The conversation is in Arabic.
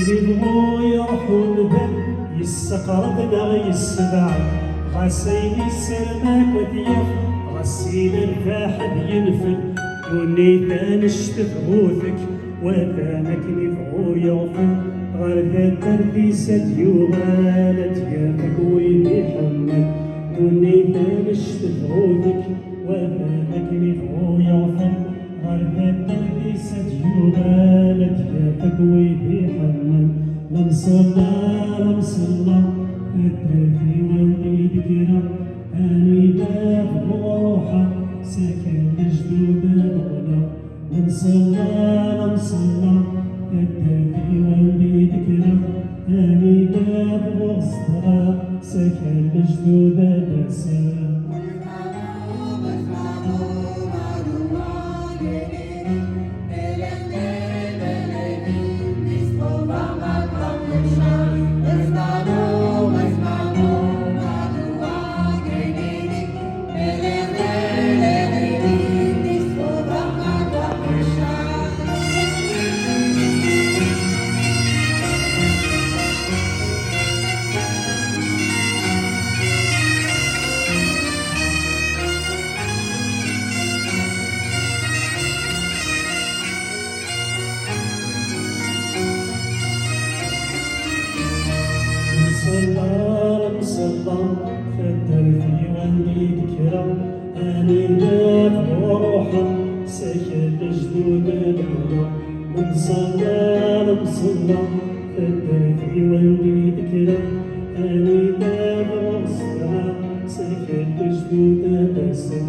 يبغوا يروحوا الباب يستقرض لا يسبع غسيل السلماك وثياف غسيل الفاحد ينفد دوني ثان اشتفغوثك وثانك نفغو يغفل غير ذا تربيسة يغالت يافك ويدي حمل دوني ثان اشتفغوثك وثانك نفغو يغفل غير ذا تربيسة يغالت يافك ويدي حمل لمصلى التافي والدي ذكرى اني باب روحه سكن جدود الغلا لمصلى التافي والدي ذكرى اني باب وصدرى سكن جدود الاسى مصلى فالترفي وندي ذكرى اني باب روحه سكن جدود العلا مصلى فالترفي وندي ذكرى اني باب وصدرى سكن جدود الاسد